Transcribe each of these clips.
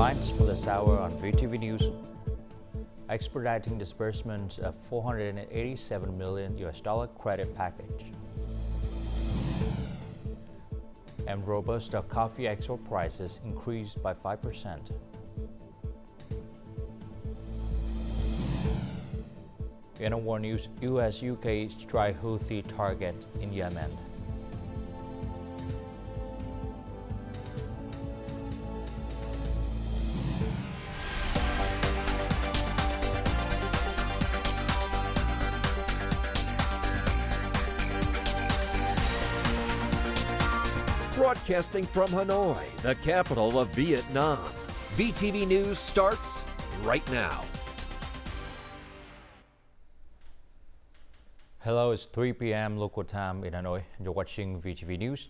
Headlines for this hour on VTV News. Expediting disbursement of $487 million credit package. And Robusta coffee export prices increased by 5%. In a war news, US-UK strike Houthi target in Yemen. Broadcasting from Hanoi, the capital of Vietnam. VTV News starts right now. Hello, it's 3 p.m. local time in Hanoi, and you're watching VTV News.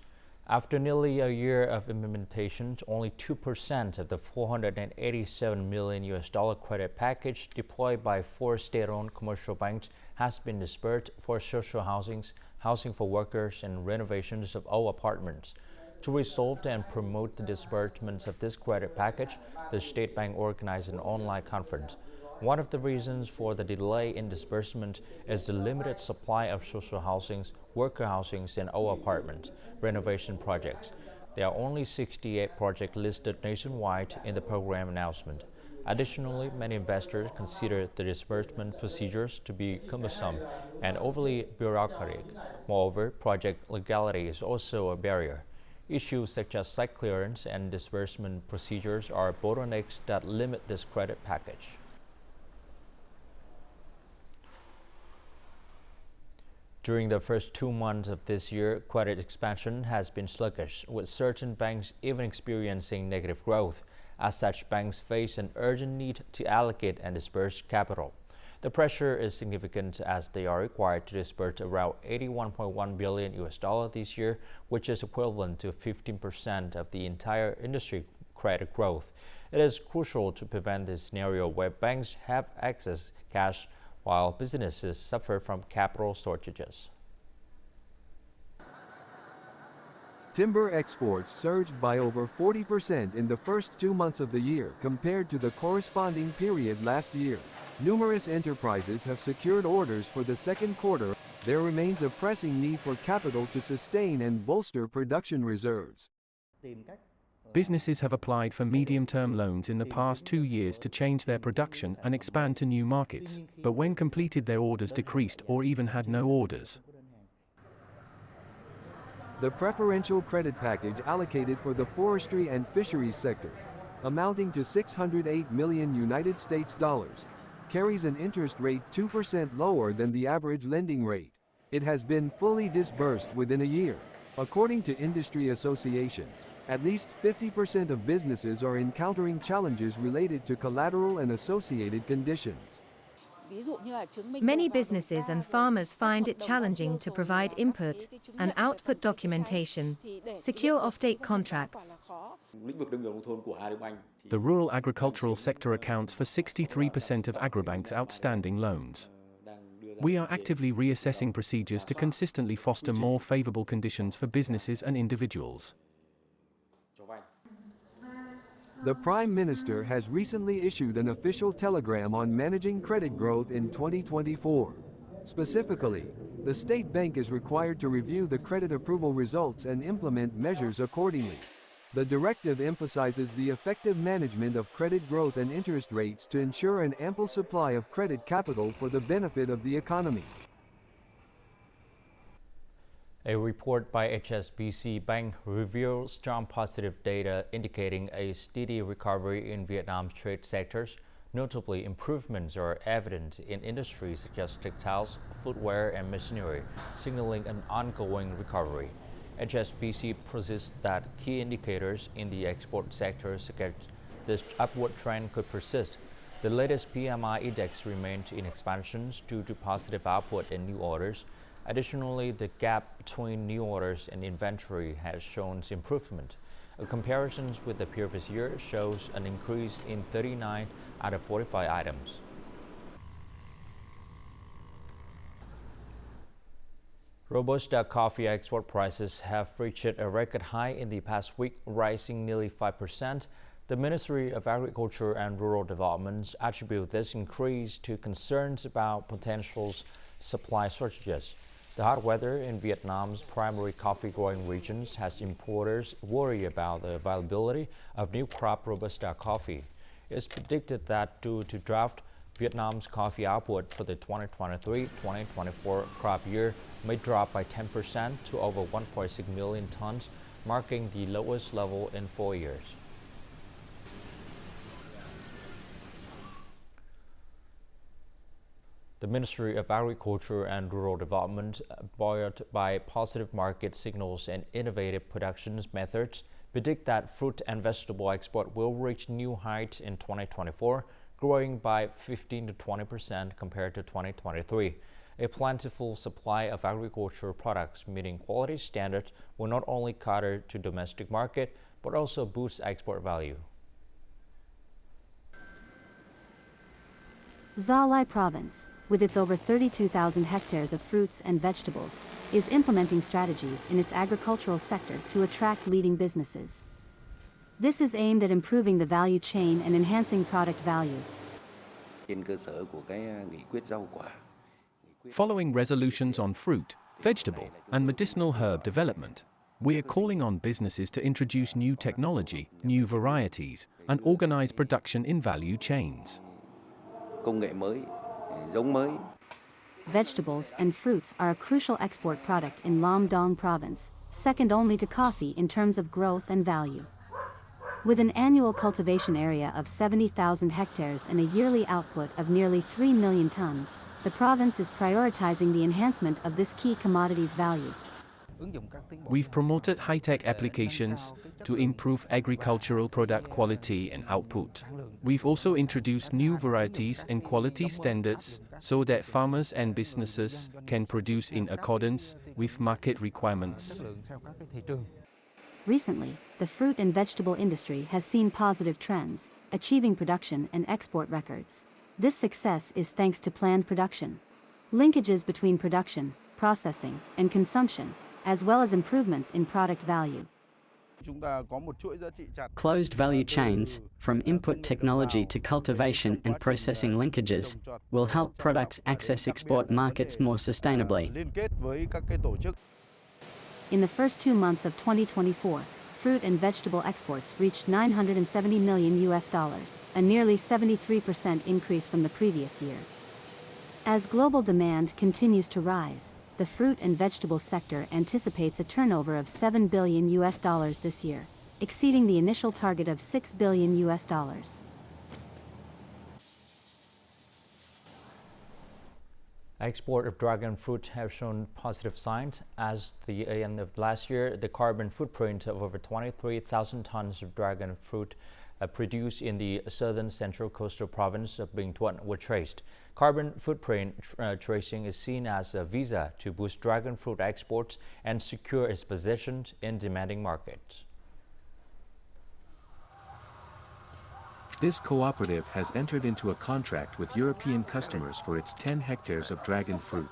After nearly a year of implementation, only 2% of the $487 million credit package deployed by 4 state-owned commercial banks has been disbursed for social housing for workers, and renovations of old apartments. To resolve and promote the disbursement of this credit package, the State Bank organized an online conference. One of the reasons for the delay in disbursement is the limited supply of social housings, worker housings, and old apartment renovation projects. There are only 68 projects listed nationwide in the program announcement. Additionally, many investors consider the disbursement procedures to be cumbersome and overly bureaucratic. Moreover, project legality is also a barrier. Issues such as site clearance and disbursement procedures are bottlenecks that limit this credit package. During the first 2 months of this year, credit expansion has been sluggish, with certain banks even experiencing negative growth. As such, banks face an urgent need to allocate and disburse capital. The pressure is significant as they are required to disburse around $81.1 billion this year, which is equivalent to 15% of the entire industry credit growth. It is crucial to prevent this scenario where banks have excess cash while businesses suffer from capital shortages. Timber exports surged by over 40% in the first 2 months of the year compared to the corresponding period last year. Numerous enterprises have secured orders for the second quarter. There remains a pressing need for capital to sustain and bolster production reserves. Businesses have applied for medium-term loans in the past 2 years to change their production and expand to new markets, but when completed their orders decreased or even had no orders. The preferential credit package allocated for the forestry and fisheries sector, amounting to $608 million United States dollars, carries an interest rate 2% lower than the average lending rate. It has been fully disbursed within a year. According to industry associations, at least 50% of businesses are encountering challenges related to collateral and associated conditions. Many businesses and farmers find it challenging to provide input and output documentation, secure off-take contracts. The rural agricultural sector accounts for 63% of Agribank's outstanding loans. We are actively reassessing procedures to consistently foster more favorable conditions for businesses and individuals. The Prime Minister has recently issued an official telegram on managing credit growth in 2024. Specifically, the State Bank is required to review the credit approval results and implement measures accordingly. The directive emphasizes the effective management of credit growth and interest rates to ensure an ample supply of credit capital for the benefit of the economy. A report by HSBC Bank reveals strong positive data indicating a steady recovery in Vietnam's trade sectors. Notably, improvements are evident in industries such as textiles, footwear, and machinery, signaling an ongoing recovery. HSBC posits that key indicators in the export sector suggest this upward trend could persist. The latest PMI index remained in expansion due to positive output and new orders. Additionally, the gap between new orders and inventory has shown improvement. A comparison with the previous year shows an increase in 39 out of 45 items. Robusta coffee export prices have reached a record high in the past week, rising nearly 5%. The Ministry of Agriculture and Rural Development attribute this increase to concerns about potential supply shortages. The hot weather in Vietnam's primary coffee growing regions has importers worry about the availability of new crop Robusta coffee. It's predicted that due to drought, Vietnam's coffee output for the 2023-2024 crop year may drop by 10% to over 1.6 million tons, marking the lowest level in 4 years. The Ministry of Agriculture and Rural Development, buoyed by positive market signals and innovative production methods, predict that fruit and vegetable export will reach new heights in 2024, growing by 15 to 20% compared to 2023. A plentiful supply of agricultural products meeting quality standards will not only cater to domestic market, but also boost export value. Gia Lai Province, with its over 32,000 hectares of fruits and vegetables, is implementing strategies in its agricultural sector to attract leading businesses. This is aimed at improving the value chain and enhancing product value. Following resolutions on fruit, vegetable, and medicinal herb development, we are calling on businesses to introduce new technology, new varieties, and organize production in value chains. Vegetables and fruits are a crucial export product in Lam Dong Province, second only to coffee in terms of growth and value. With an annual cultivation area of 70,000 hectares and a yearly output of nearly 3 million tons, the province is prioritizing the enhancement of this key commodity's value. We've promoted high-tech applications to improve agricultural product quality and output. We've also introduced new varieties and quality standards so that farmers and businesses can produce in accordance with market requirements. Recently, the fruit and vegetable industry has seen positive trends, achieving production and export records. This success is thanks to planned production, linkages between production, processing, and consumption, as well as improvements in product value. Closed value chains, from input technology to cultivation and processing linkages, will help products access export markets more sustainably. In the first 2 months of 2024, fruit and vegetable exports reached $970 million, a nearly 73% increase from the previous year. As global demand continues to rise, the fruit and vegetable sector anticipates a turnover of $7 billion this year, exceeding the initial target of $6 billion. Export of dragon fruit have shown positive signs. As the end of last year, the carbon footprint of over 23,000 tons of dragon fruit produced in the southern central coastal province of Binh Thuận were traced. Carbon footprint tracing is seen as a visa to boost dragon fruit exports and secure its position in demanding markets. This cooperative has entered into a contract with European customers for its 10 hectares of dragon fruit.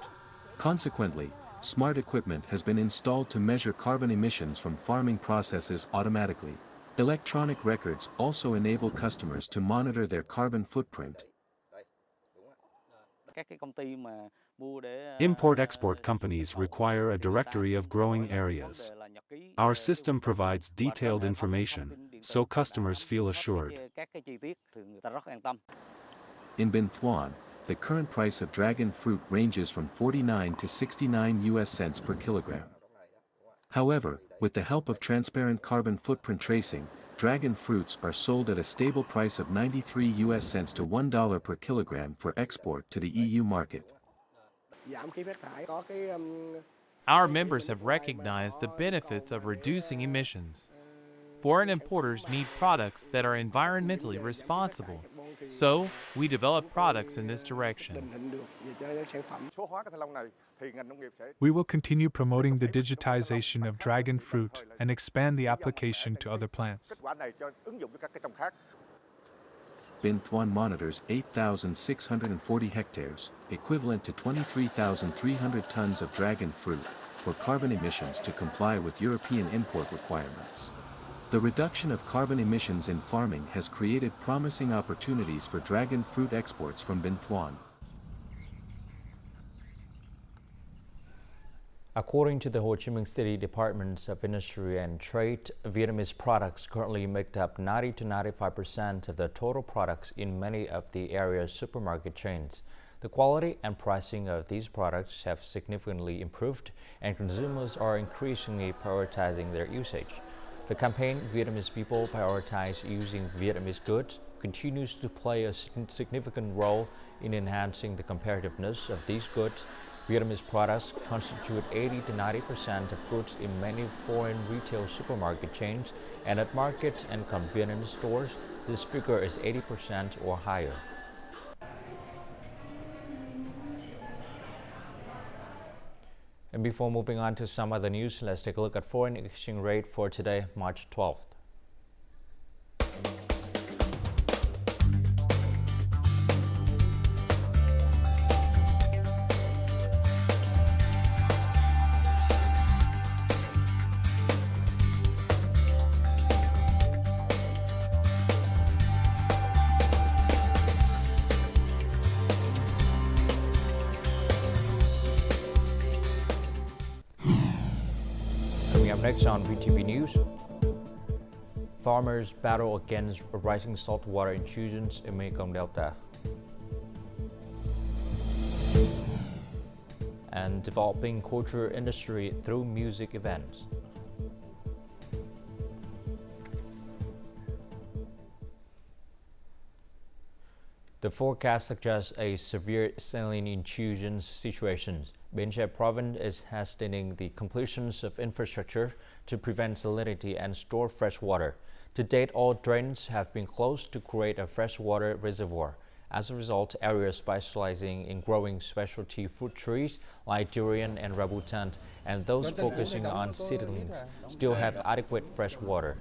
Consequently, smart equipment has been installed to measure carbon emissions from farming processes automatically. Electronic records also enable customers to monitor their carbon footprint. Import-export companies require a directory of growing areas. Our system provides detailed information, so customers feel assured. In Binh Thuận, the current price of dragon fruit ranges from 49 to 69 US cents per kilogram. However, with the help of transparent carbon footprint tracing, dragon fruits are sold at a stable price of 93 US cents to $1 per kilogram for export to the EU market. Our members have recognized the benefits of reducing emissions. Foreign importers need products that are environmentally responsible, so we develop products in this direction. We will continue promoting the digitization of dragon fruit and expand the application to other plants. Binh Thuận monitors 8,640 hectares, equivalent to 23,300 tons of dragon fruit, for carbon emissions to comply with European import requirements. The reduction of carbon emissions in farming has created promising opportunities for dragon fruit exports from Binh Thuan. According to the Ho Chi Minh City Department of Industry and Trade, Vietnamese products currently make up 90 to 95% of the total products in many of the area's supermarket chains. The quality and pricing of these products have significantly improved, and consumers are increasingly prioritizing their usage. The campaign, Vietnamese People Prioritize Using Vietnamese Goods, continues to play a significant role in enhancing the competitiveness of these goods. Vietnamese products constitute 80 to 90% of goods in many foreign retail supermarket chains, and at market and convenience stores, this figure is 80% or higher. And before moving on to some other news, let's take a look at foreign exchange rate for today, March 12th. Coming up next on VTV News, farmers battle against rising saltwater intrusions in Mekong Delta. And developing culture industry through music events. The forecast suggests a severe saline intrusion situation. Binh Thuan province is hastening the completions of infrastructure to prevent salinity and store fresh water. To date, all drains have been closed to create a freshwater reservoir. As a result, areas specializing in growing specialty fruit trees like durian and rambutan and those focusing on seedlings still have adequate fresh water.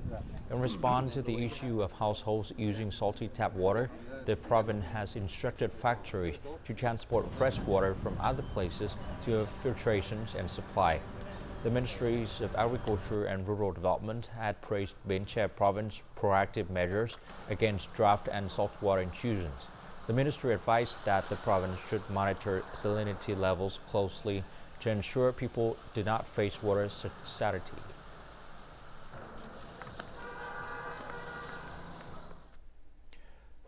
In response to the issue of households using salty tap water, the province has instructed factories to transport fresh water from other places to filtration and supply. The Ministries of Agriculture and Rural Development had praised Binh Thuan province's proactive measures against drought and saltwater intrusions. The ministry advised that the province should monitor salinity levels closely to ensure people do not face water scarcity.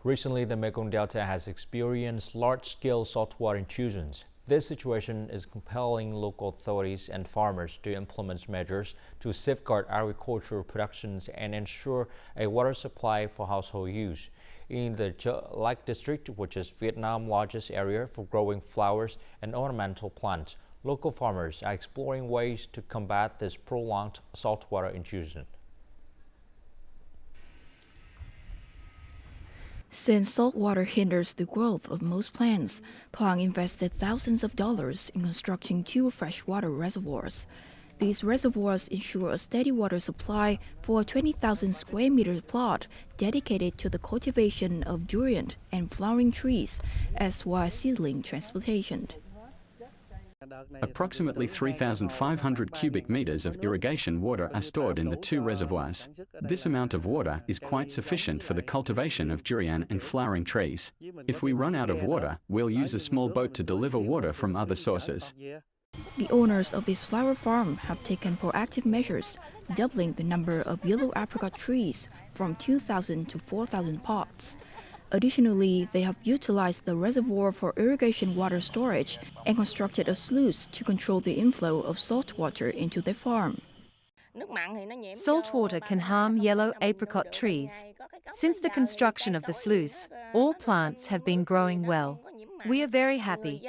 Recently, the Mekong Delta has experienced large-scale saltwater intrusions. This situation is compelling local authorities and farmers to implement measures to safeguard agricultural productions and ensure a water supply for household use. In the Lake District, which is Vietnam's largest area for growing flowers and ornamental plants, local farmers are exploring ways to combat this prolonged saltwater intrusion. Since saltwater hinders the growth of most plants, Thuong invested thousands of dollars in constructing 2 freshwater reservoirs. These reservoirs ensure a steady water supply for a 20,000 square meter plot dedicated to the cultivation of durian and flowering trees, as well as seedling transplantation. Approximately 3,500 cubic meters of irrigation water are stored in the 2 reservoirs. This amount of water is quite sufficient for the cultivation of durian and flowering trees. If we run out of water, we'll use a small boat to deliver water from other sources. The owners of this flower farm have taken proactive measures, doubling the number of yellow apricot trees from 2,000 to 4,000 pots. Additionally, they have utilized the reservoir for irrigation water storage and constructed a sluice to control the inflow of salt water into their farm. Saltwater can harm yellow apricot trees. Since the construction of the sluice, all plants have been growing well. We are very happy.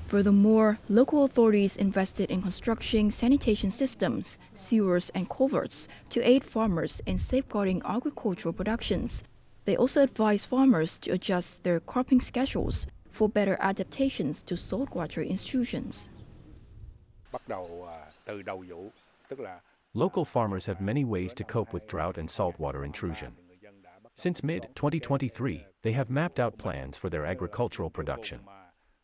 Furthermore, local authorities invested in constructing sanitation systems, sewers, and culverts to aid farmers in safeguarding agricultural productions. They also advise farmers to adjust their cropping schedules for better adaptations to saltwater intrusions. Local farmers have many ways to cope with drought and saltwater intrusion. Since mid-2023, they have mapped out plans for their agricultural production.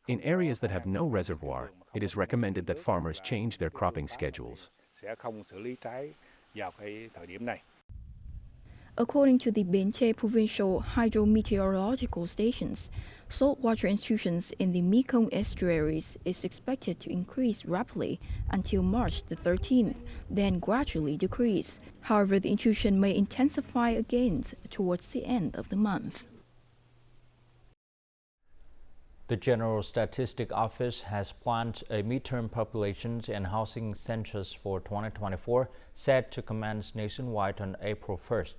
In areas that have no reservoir, it is recommended that farmers change their cropping schedules. vào cái thời điểm này. According to the Benche Provincial Hydrometeorological Stations, saltwater intrusions in the Mekong estuaries is expected to increase rapidly until March the 13th, then gradually decrease. However, the intrusion may intensify again towards the end of the month. The General Statistics Office has planned a midterm populations and housing census for 2024 set to commence nationwide on April 1st.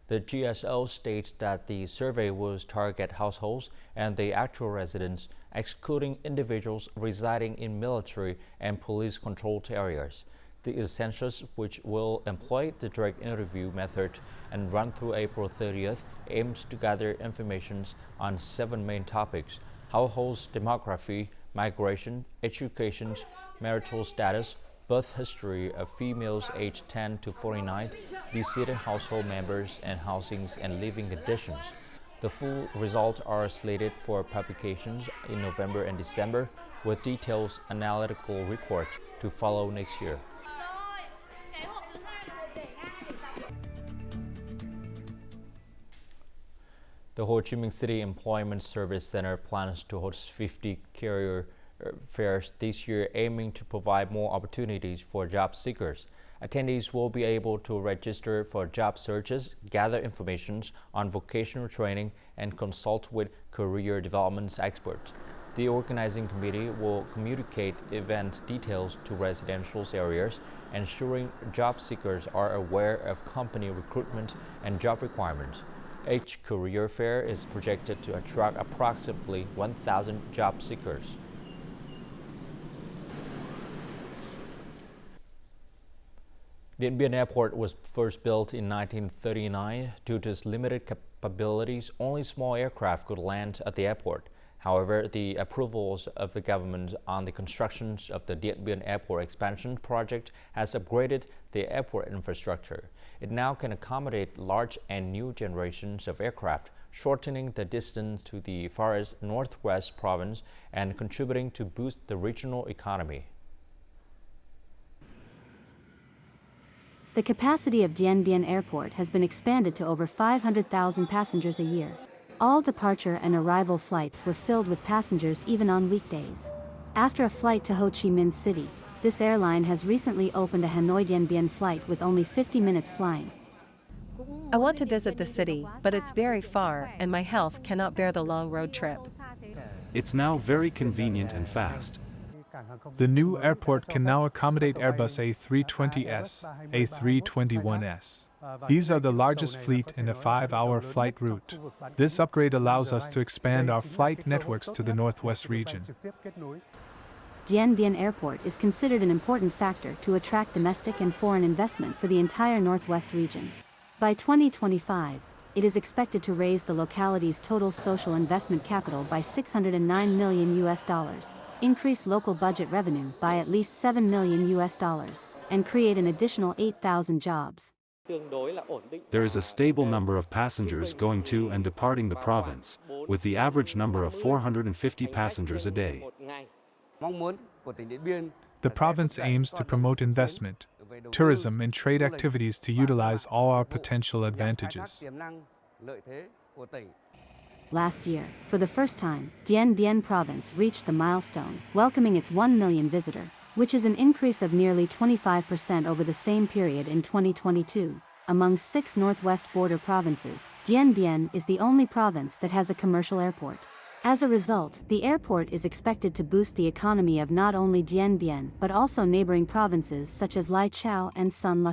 The GSO states that the survey will target households and the actual residents, excluding individuals residing in military and police-controlled areas. The census, which will employ the direct interview method and run through April 30th, aims to gather information on 7 main topics: households demography, migration, education, marital status, birth history of females aged 10 to 49, visited household members, and housings and living conditions. The full results are slated for publications in November and December, with detailed analytical report to follow next year. The Ho Chi Minh City Employment Service Center plans to host 50 career fairs this year, aiming to provide more opportunities for job seekers. Attendees will be able to register for job searches, gather information on vocational training, and consult with career development experts. The organizing committee will communicate event details to residential areas, ensuring job seekers are aware of company recruitment and job requirements. Each career fair is projected to attract approximately 1,000 job seekers. Dien Bien Airport was first built in 1939. Due to its limited capabilities, only small aircraft could land at the airport. However, the approvals of the government on the construction of the Dien Bien Airport expansion project has upgraded the airport infrastructure. It now can accommodate large and new generations of aircraft, shortening the distance to the farthest northwest province and contributing to boost the regional economy. The capacity of Dien Bien Airport has been expanded to over 500,000 passengers a year. All departure and arrival flights were filled with passengers even on weekdays. After a flight to Ho Chi Minh City, this airline has recently opened a Hanoi Dien Bien flight with only 50 minutes flying. I want to visit the city, but it's very far and my health cannot bear the long road trip. It's now very convenient and fast. The new airport can now accommodate Airbus A320s, A321s. These are the largest fleet in a 5-hour flight route. This upgrade allows us to expand our flight networks to the northwest region. Dien Bien Airport is considered an important factor to attract domestic and foreign investment for the entire northwest region. By 2025, it is expected to raise the locality's total social investment capital by $609 million, increase local budget revenue by at least $7 million, and create an additional 8,000 jobs. There is a stable number of passengers going to and departing the province, with the average number of 450 passengers a day. The province aims to promote investment, tourism, and trade activities to utilize all our potential advantages. Last year, for the first time, Dien Bien Province reached the milestone, welcoming its 1 million visitor, which is an increase of nearly 25% over the same period in 2022. Among 6 northwest border provinces, Dien Bien is the only province that has a commercial airport. As a result, the airport is expected to boost the economy of not only Dien Bien but also neighboring provinces such as Lai Chau and Son La.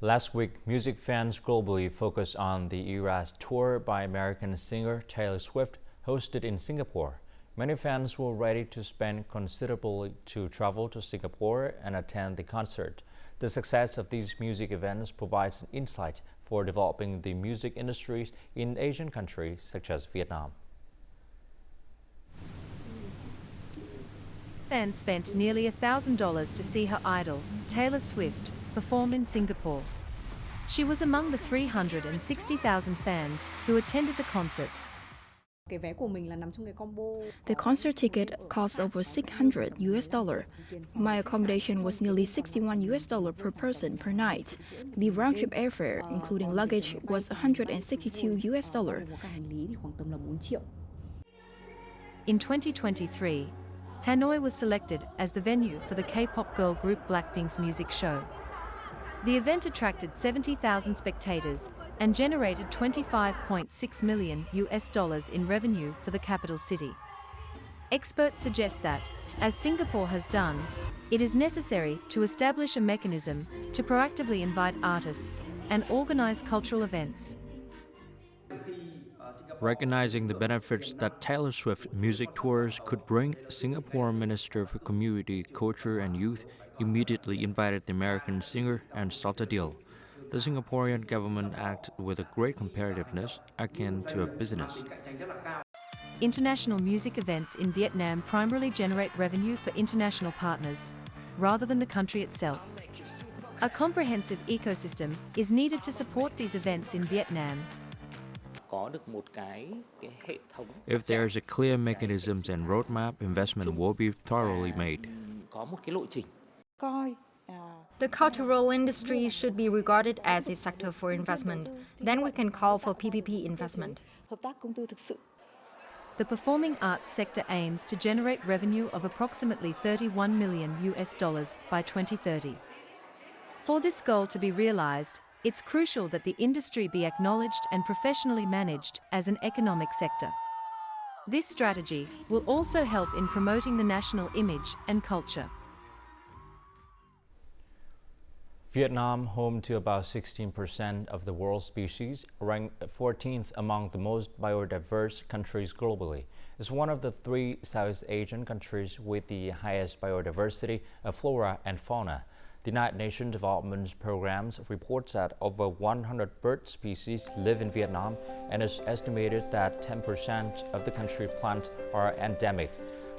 Last week, music fans globally focused on the Eras tour by American singer Taylor Swift, hosted in Singapore. Many fans were ready to spend considerably to travel to Singapore and attend the concert. The success of these music events provides an insight for developing the music industries in Asian countries such as Vietnam. Fans spent nearly $1,000 to see her idol, Taylor Swift, perform in Singapore. She was among the 360,000 fans who attended the concert. The concert ticket cost over $600. My accommodation was nearly $61 per person per night. The round-trip airfare, including luggage, was $162. In 2023, Hanoi was selected as the venue for the K-pop girl group Blackpink's music show. The event attracted 70,000 spectators and generated $25.6 million in revenue for the capital city. Experts suggest that, as Singapore has done, it is necessary to establish a mechanism to proactively invite artists and organize cultural events. Recognizing the benefits that Taylor Swift music tours could bring, Singapore Minister for Community, Culture and Youth immediately invited the American singer and struck a deal. The Singaporean government acted with a great comparativeness akin to a business. International music events in Vietnam primarily generate revenue for international partners, rather than the country itself. A comprehensive ecosystem is needed to support these events in Vietnam. If there is a clear mechanism and roadmap, investment will be thoroughly made. The cultural industry should be regarded as a sector for investment. Then we can call for PPP investment. The performing arts sector aims to generate revenue of approximately $31 million by 2030. For this goal to be realized, it's crucial that the industry be acknowledged and professionally managed as an economic sector. This strategy will also help in promoting the national image and culture. Vietnam, home to about 16% of the world's species, ranked 14th among the most biodiverse countries globally, is one of the 3 Southeast Asian countries with the highest biodiversity of flora and fauna. The United Nations Development Programme reports that over 100 bird species live in Vietnam, and it's estimated that 10% of the country's plants are endemic.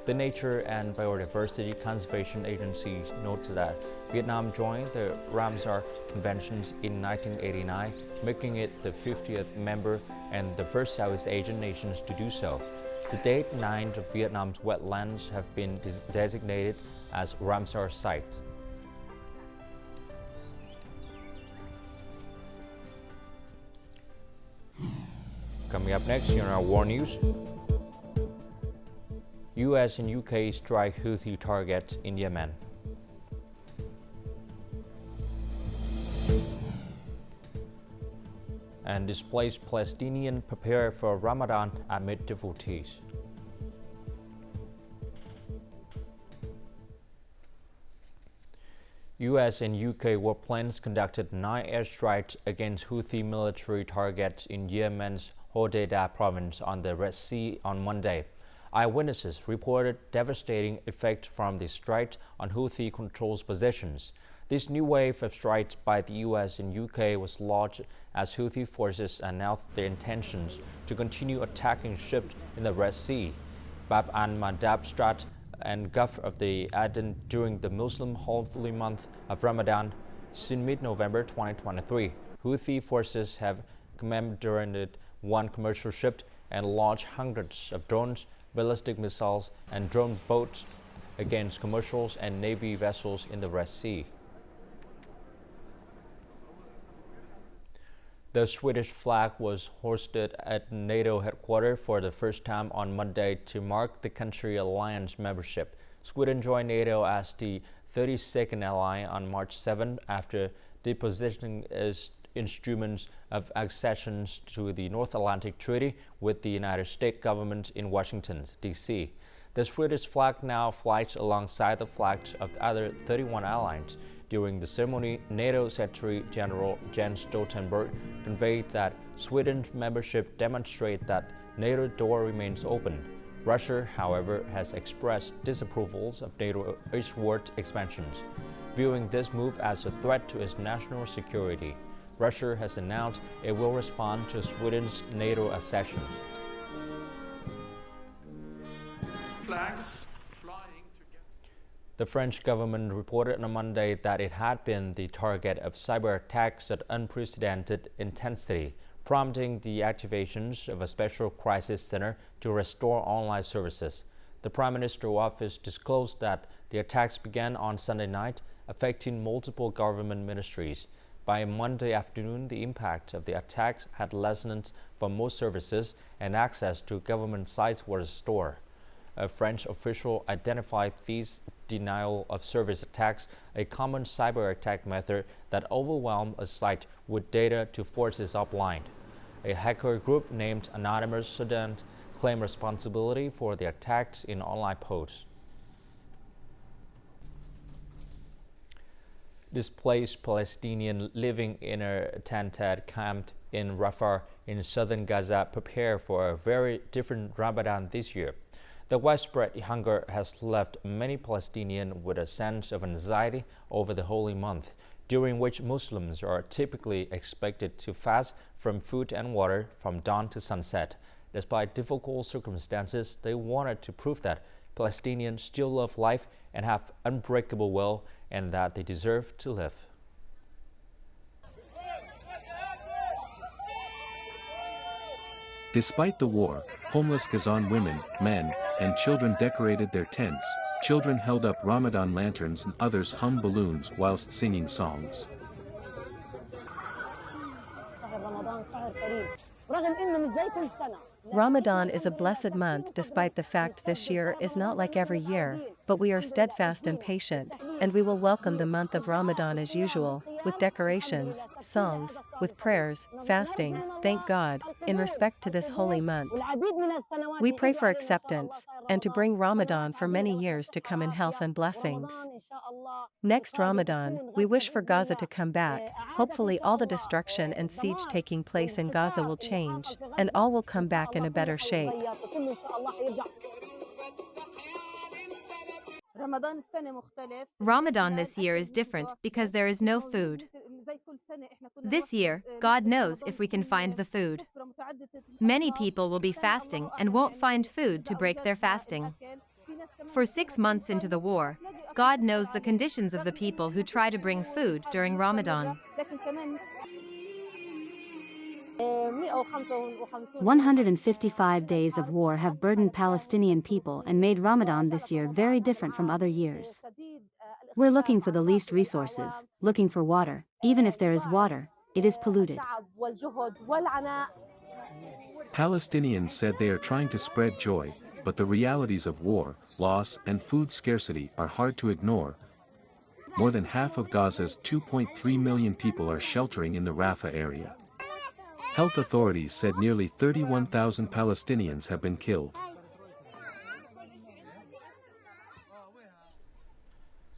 The Nature and Biodiversity Conservation Agency notes that Vietnam joined the Ramsar Conventions in 1989, making it the 50th member and the first Southeast Asian nations to do so. To date, 9 of Vietnam's wetlands have been designated as Ramsar sites. Coming up next in our war news, US and UK strike Houthi targets in Yemen. And displaced Palestinians prepare for Ramadan amid difficulties. US and UK warplanes conducted 9 airstrikes against Houthi military targets in Yemen's Hodeidah province on the Red Sea on Monday. Eyewitnesses reported devastating effect from the strike on Houthi controlled positions. This new wave of strikes by the US and UK was launched as Houthi forces announced their intentions to continue attacking ships in the Red Sea, Bab al-Mandab Strait and Gulf of the Aden during the Muslim holy month of Ramadan. Since mid-November 2023, Houthi forces have commandeered 1 commercial ship and launched hundreds of drones, ballistic missiles, and drone boats against commercials and Navy vessels in the Red Sea. The Swedish flag was hoisted at NATO headquarters for the first time on Monday to mark the country's alliance membership. Sweden joined NATO as the 32nd ally on March 7 after depositing its instruments of accession to the North Atlantic Treaty with the United States government in Washington, D.C. The Swedish flag now flies alongside the flags of the other 31 allies. During the ceremony, NATO Secretary General Jens Stoltenberg conveyed that Sweden's membership demonstrates that NATO door remains open. Russia, however, has expressed disapproval of NATO eastward expansions, viewing this move as a threat to its national security. Russia has announced it will respond to Sweden's NATO accession. Flags flying together. The French government reported on Monday that it had been the target of cyber attacks at unprecedented intensity. prompting the activations of a special crisis center to restore online services. The Prime Minister's office disclosed that the attacks began on Sunday night, affecting multiple government ministries. By Monday afternoon, the impact of the attacks had lessened for most services and access to government sites was restored. A French official identified these denial of service attacks, a common cyber attack method that overwhelmed a site with data to force it offline. A hacker group named Anonymous Sudan claimed responsibility for the attacks in online posts. Displaced Palestinians living in a tented camp in Rafah in southern Gaza prepare for a very different Ramadan this year. The widespread hunger has left many Palestinians with a sense of anxiety over the holy month, during which Muslims are typically expected to fast from food and water from dawn to sunset. Despite difficult circumstances, they wanted to prove that Palestinians still love life and have unbreakable will, and that they deserve to live. Despite the war, homeless Gazan women, men, and children decorated their tents. Children held up Ramadan lanterns and others hung balloons whilst singing songs. Ramadan is a blessed month despite the fact this year is not like every year, but we are steadfast and patient, and we will welcome the month of Ramadan as usual, with decorations, songs, with prayers, fasting, thank God, in respect to this holy month. We pray for acceptance, and to bring Ramadan for many years to come in health and blessings. Next Ramadan, we wish for Gaza to come back. Hopefully all the destruction and siege taking place in Gaza will change, and all will come back in a better shape. Ramadan this year is different because there is no food. This year, God knows if we can find the food. Many people will be fasting and won't find food to break their fasting. For 6 months into the war, God knows the conditions of the people who try to bring food during Ramadan. 155 days of war have burdened Palestinian people and made Ramadan this year very different from other years. We're looking for the least resources, looking for water. Even if there is water, it is polluted. Palestinians said they are trying to spread joy, but the realities of war, loss, and food scarcity are hard to ignore. More than half of Gaza's 2.3 million people are sheltering in the Rafah area. Health authorities said nearly 31,000 Palestinians have been killed.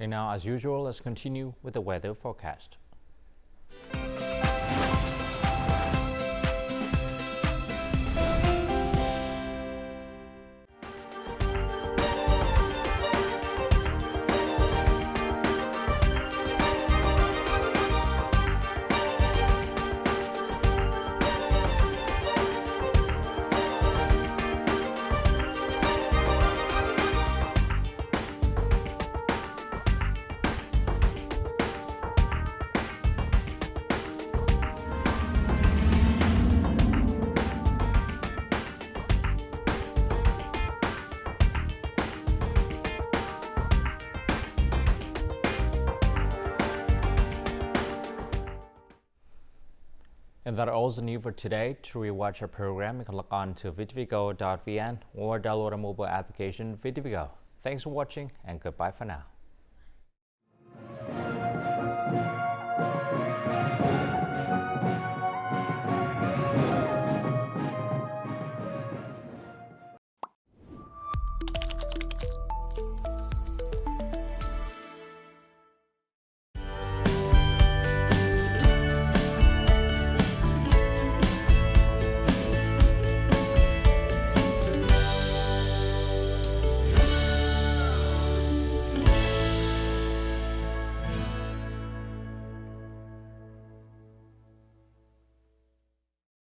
And now, as usual, let's continue with the weather forecast. And that all the news for today. To rewatch our program, you can log on to VTVgo.vn or download our mobile application VTVgo. Thanks for watching and goodbye for now.